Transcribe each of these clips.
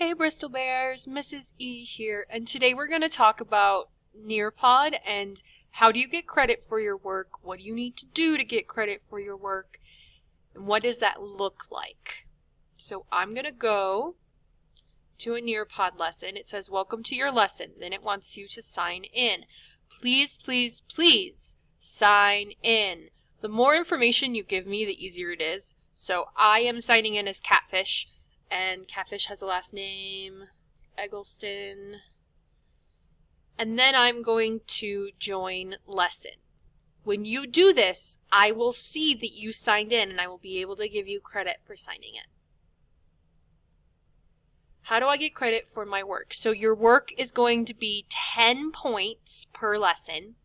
Hey Bristol Bears, Mrs. E here, and today we're going to talk about Nearpod and how do you get credit for your work, what do you need to do to get credit for your work, and what does that look like. So I'm going to go to a Nearpod lesson. It says welcome to your lesson, then it wants you to sign in. Please, please, please sign in. The more information you give me, the easier it is. So I am signing in as Catfish. And Catfish has a last name, Eggleston. And then I'm going to join lesson. When you do this, I will see that you signed in and I will be able to give you credit for signing in. How do I get credit for my work? So your work is going to be 10 points per lesson.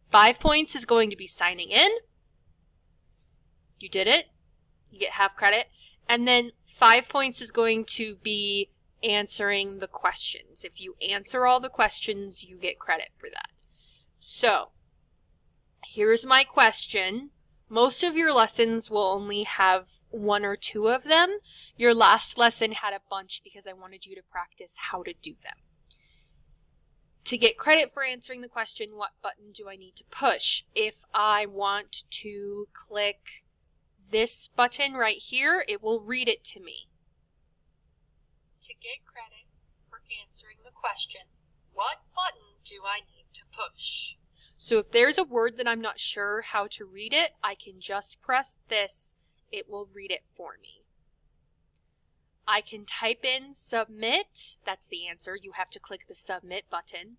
5 points is going to be signing in. You did it. You get half credit. And then 5 points is going to be answering the questions. If you answer all the questions, you get credit for that. So, here's my question. Most of your lessons will only have 1 or 2 of them. Your last lesson had a bunch because I wanted you to practice how to do them. To get credit for answering the question, what button do I need to push? If I want to click this button right here, it will read it to me. To get credit for answering the question, what button do I need to push? So if there's a word that I'm not sure how to read it, I can just press this. It will read it for me. I can type in submit. That's the answer. You have to click the submit button.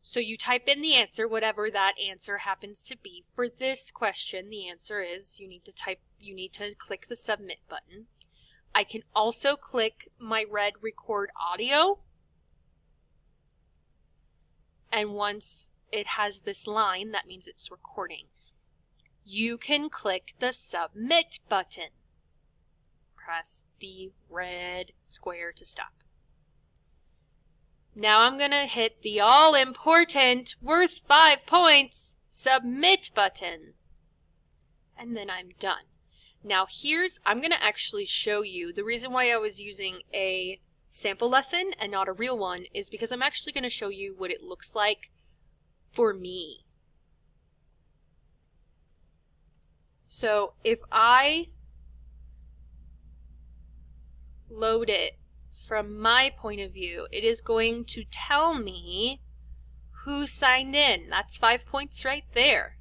So you type in the answer, whatever that answer happens to be. For this question, the answer is you need to click the submit button. I can also click my red record audio. And once it has this line, that means it's recording. You can click the submit button. Press the red square to stop. Now I'm going to hit the all-important, worth 5 points, submit button. And then I'm done. Now I'm going to actually show you, the reason why I was using a sample lesson and not a real one is because I'm actually going to show you what it looks like for me. So if I load it from my point of view, it is going to tell me who signed in. That's 5 points right there.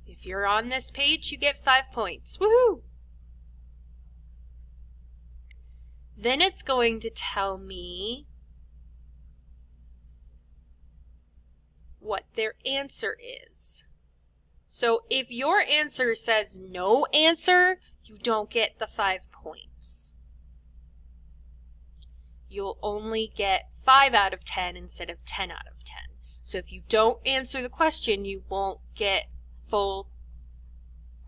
If you're on this page, you get 5 points. Woohoo! Then it's going to tell me what their answer is. So if your answer says no answer, you don't get the 5 points. You'll only get 5 out of 10 instead of 10 out of 10. So if you don't answer the question, you won't get full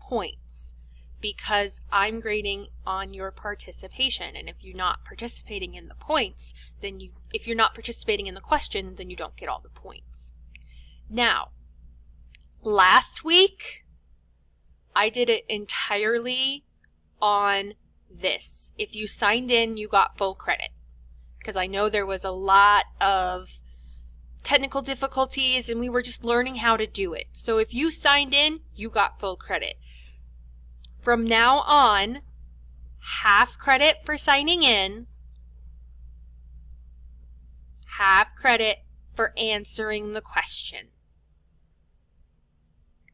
points because I'm grading on your participation. And if you're not participating in the points, if you're not participating in the question, then you don't get all the points. Now, last week, I did it entirely on this. If you signed in, you got full credit. Because I know there was a lot of technical difficulties and we were just learning how to do it. So if you signed in, you got full credit. From now on, half credit for signing in, half credit for answering the question.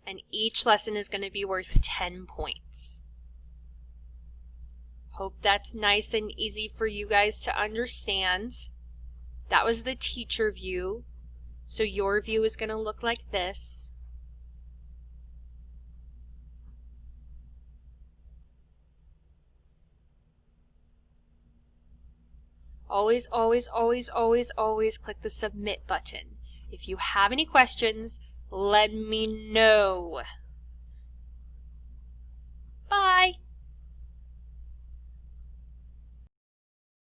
And each lesson is going to be worth 10 points. Hope that's nice and easy for you guys to understand. That was the teacher view. So your view is going to look like this. Always, always, always, always, always click the submit button. If you have any questions, let me know. Bye.